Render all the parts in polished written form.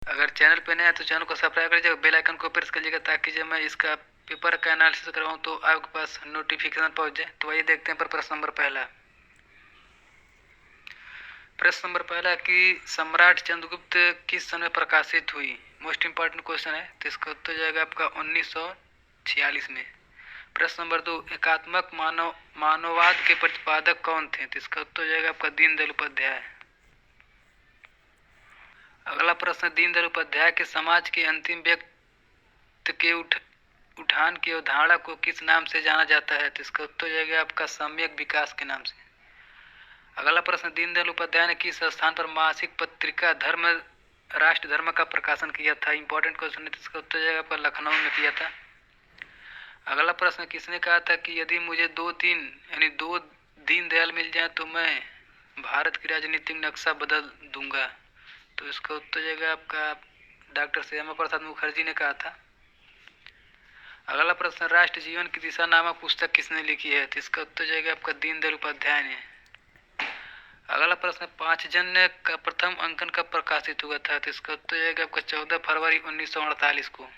अगर चैनल पे नया है तो चैनल को सब्सक्राइब करिएगा, बेल आइकन को प्रेस करिएगा ताकि जब मैं इसका पेपर का एनालिसिस करवाऊँ तो आपके पास नोटिफिकेशन पहुँच जाए। तो आइए देखते हैं पर प्रश्न नंबर पहला। प्रश्न नंबर पहला कि सम्राट चंद्रगुप्त किस सन में प्रकाशित हुई। मोस्ट इंपॉर्टेंट क्वेश्चन है, तो इसका उत्तर जाएगा आपका 1946 में। प्रश्न नंबर दो, एकात्मक मानववाद के प्रतिपादक कौन थे। तो इसका उत्तर जाएगा आपका दीनदयाल उपाध्याय। अगला प्रश्न, दीनदयाल उपाध्याय के समाज के अंतिम व्यक्ति के उठान की अवधारणा को किस नाम से जाना जाता है। तो इसका उत्तर जाएगा आपका सम्यक विकास के नाम से। अगला प्रश्न, दीनदयाल उपाध्याय ने किस स्थान पर मासिक पत्रिका धर्म राष्ट्र धर्म का प्रकाशन किया था। इंपॉर्टेंट क्वेश्चन है, इसका उत्तर जाएगा आपका लखनऊ में किया था। अगला प्रश्न, किसने कहा था कि यदि मुझे दो दीनदयाल मिल जाए तो मैं भारत की राजनीतिक नक्शा बदल दूंगा। तो इसका उत्तर जाएगा आपका डॉक्टर श्यामा प्रसाद मुखर्जी ने कहा था। अगला प्रश्न, राष्ट्र जीवन की दिशा नामक पुस्तक किसने लिखी है। तो इसका उत्तर जाएगा आपका दीनदयाल उपाध्याय ने। अगला प्रश्न, पांचजन्य का प्रथम अंकन कब प्रकाशित हुआ था। तो इसका उत्तर जाएगा आपका 14 फरवरी 1948 को।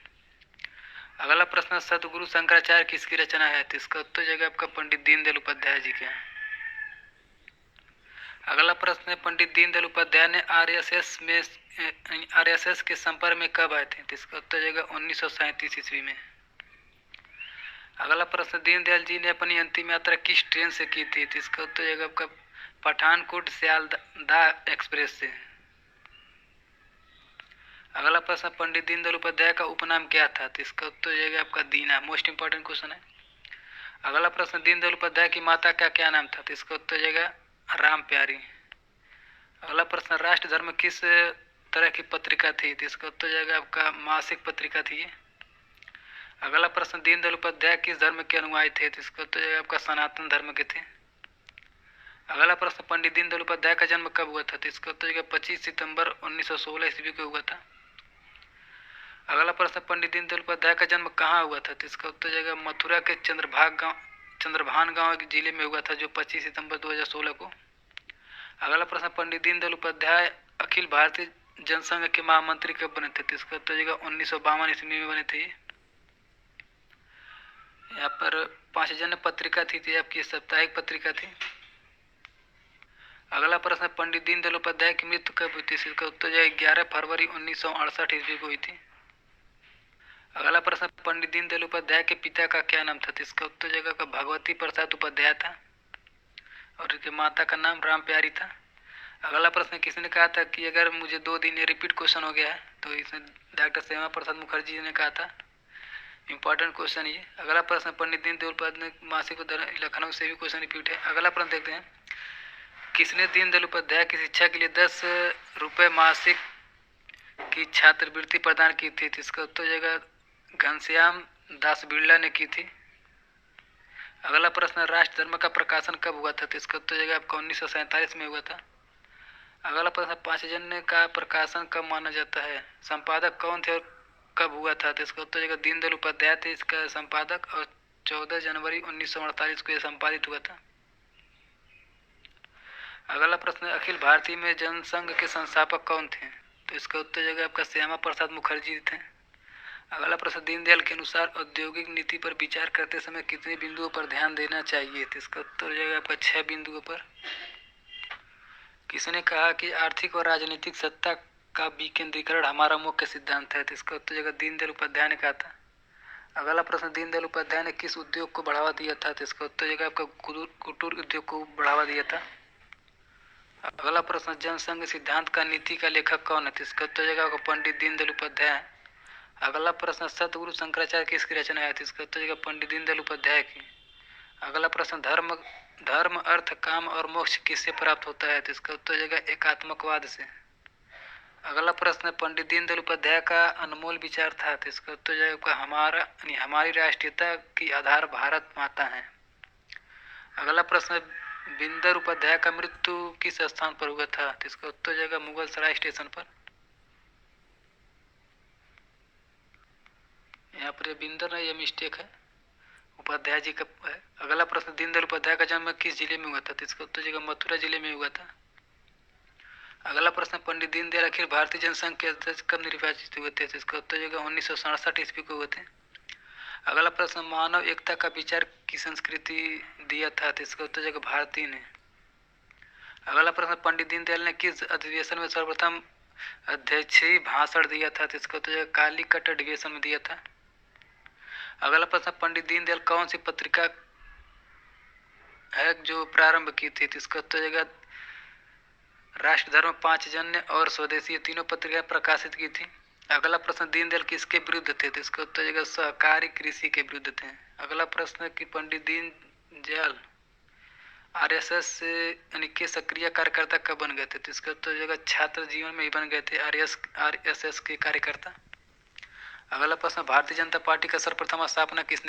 अगला प्रश्न, सतगुरु शंकराचार्य किसकी रचना है। तो इसका उत्तर जाएगा आपका पंडित दीनदयाल उपाध्याय जी के। अगला प्रश्न है, पंडित दीनदयाल उपाध्याय ने आरएसएस के संपर्क में कब आए थे। तो इसका उत्तर जाएगा 1937 ईस्वी में। अगला प्रश्न, दीनदयाल जी ने अपनी अंतिम यात्रा किस ट्रेन से की थी। तो इसका उत्तर जाएगा आपका पठानकोट सियालदा एक्सप्रेस से। अगला प्रश्न, पंडित दीनदयाल उपाध्याय का उपनाम क्या था। तो इसका उत्तर जाएगा आपका दीना। मोस्ट इंपॉर्टेंट क्वेश्चन है। अगला प्रश्न, दीनदयाल उपाध्याय की माता का क्या नाम था। तो इसका उत्तर जाएगा राम प्यारी। अगला प्रश्न, राष्ट्र धर्म किस तरह की पत्रिका थी। तो इसका उत्तर जाएगा आपका मासिक पत्रिका थी ये। अगला प्रश्न, दीनदयाल उपाध्याय किस धर्म के अनुयायी थे। तो इसका उत्तर जाएगा आपका सनातन धर्म के थे। अगला प्रश्न, पंडित दीनदयाल उपाध्याय का जन्म कब हुआ था। तो इसका उत्तर जाएगा 25 सितंबर 1916 ईस्वी को हुआ था। अगला प्रश्न, पंडित दीनदयाल उपाध्याय का जन्म कहाँ हुआ था। तो इसका उत्तर जाएगा मथुरा के चंद्रभान गांव जिले में हुआ था, जो 25 सितंबर 2016 को। अगला प्रश्न, पंडित दीनदयाल उपाध्याय अखिल भारतीय जनसंघ के महामंत्री कब बने थे। तो इसका उत्तर जाएगा 1952 ईस्वी में बने थे। यहाँ पर पांचजन्य पत्रिका थी, तो आपकी साप्ताहिक पत्रिका थी। अगला प्रश्न, पंडित दीनदयाल उपाध्याय की मृत्यु कब हुई थी। इसका उत्तर जाएगा 11 फरवरी 1968 ईस्वी को हुई थी। अगला प्रश्न, पंडित दीनदयाल उपाध्याय के पिता का क्या नाम था। इसका उत्तर जाएगा भगवती प्रसाद उपाध्याय था और इनके माता का नाम राम प्यारी था। अगला प्रश्न, किसने कहा था कि अगर मुझे 2 दिन, ये रिपीट क्वेश्चन हो गया है, तो इसमें डॉक्टर श्यामा प्रसाद मुखर्जी जी ने कहा था। इंपॉर्टेंट क्वेश्चन ये। अगला प्रश्न, पंडित दीनदयाल उपाध्याय मासिक लखनऊ से भी क्वेश्चन रिपीट है। अगला प्रश्न देखते हैं, किसने दीनदयाल उपाध्याय की शिक्षा के लिए 10 रुपये मासिक की छात्रवृत्ति प्रदान की थी। इसका उत्तर जाएगा घनश्याम दास बिरला ने की थी। अगला प्रश्न, राष्ट्र धर्म का प्रकाशन कब हुआ था। तो इसका उत्तर जाएगा आपका 1947 में हुआ था। अगला प्रश्न, पांचजन्य का प्रकाशन कब माना जाता है, संपादक कौन थे और कब हुआ था। तो इसका उत्तर जाएगा दीनदयाल उपाध्याय थे इसका संपादक, और 14 जनवरी 1948 को यह संपादित हुआ था। अगला प्रश्न, अखिल भारतीय में जनसंघ के संस्थापक कौन थे। तो इसका उत्तर जाएगा आपका श्यामा प्रसाद मुखर्जी थे। अगला प्रश्न, दीनदयाल के अनुसार औद्योगिक नीति पर विचार करते समय कितने बिंदुओं पर ध्यान देना चाहिए। तो इसका उत्तर जाएगा आपका 6 बिंदुओं पर। किसने कहा कि आर्थिक और राजनीतिक सत्ता का विकेंद्रीकरण हमारा मुख्य सिद्धांत है। तो इसका उत्तर जाएगा दीनदयाल उपाध्याय ने कहा था। अगला प्रश्न, दीनदयाल उपाध्याय ने किस उद्योग को बढ़ावा दिया था। तो इसका उत्तर जाएगा आपका कुटीर उद्योग को बढ़ावा दिया था। अगला प्रश्न, जनसंघ सिद्धांत का नीति का लेखक कौन है। तो इसका उत्तर जाएगा आपका पंडित दीनदयाल उपाध्याय। अगला प्रश्न, सतगुरु शंकराचार्य किसकी रचना है। तो इसका उत्तर जाएगा पंडित दीनदयाल उपाध्याय की। अगला प्रश्न, धर्म अर्थ काम और मोक्ष किससे प्राप्त होता है। तो इसका उत्तर जाएगा एकात्मकवाद से। अगला प्रश्न, पंडित दीनदयाल उपाध्याय का अनमोल विचार था। तो इसका उत्तर जाएगा हमारी राष्ट्रीयता की आधार भारत माता है। अगला प्रश्न, बिंदर उपाध्याय का मृत्यु किस स्थान पर हुआ था। तो इसका उत्तर जाएगा मुगल सराय स्टेशन पर। यहाँ पर बिंदर है, यह मिस्टेक है, उपाध्याय जी का है। अगला प्रश्न, दीनदयाल उपाध्याय का जन्म किस जिले में हुआ था। तो इसका उत्तर जाएगा मथुरा जिले में हुआ था। अगला प्रश्न, पंडित दीनदयाल अखिल भारतीय जनसंघ के अध्यक्ष कब निर्वाचित हुए थे? इसका उत्तर होगा 1967 ईस्वी को हुए थे। अगला प्रश्न, मानव एकता का विचार की संस्कृति दिया था? इसका उत्तर होगा भारतीय ने। अगला प्रश्न, पंडित दीनदयाल ने किस अधिवेशन में सर्वप्रथम अध्यक्षीय भाषण दिया था? इसका उत्तर होगा कालीकट अधिवेशन में दिया था। अगला प्रश्न, पंडित दीनदयाल कौन सी पत्रिका है जो प्रारंभ की थी? इसका उत्तर होगा राष्ट्रधर्म, पांचजन्य और स्वदेशी, ये तीनों पत्रिकाएं प्रकाशित की थी। अगला प्रश्न, दीनदयाल किसके विरुद्ध थे? तो इसका उत्तर होगा सहकारी कृषि के विरुद्ध थे। अगला प्रश्न कि पंडित दीनदयाल आरएसएस से यानी के सक्रिय कार्यकर्ता कब बन गए थे? तो इसका उत्तर होगा छात्र जीवन में ही बन गए थे आरएसएस के कार्यकर्ता। अगला प्रश्न, भारतीय जनता पार्टी का सर्वप्रथम स्थापना किसने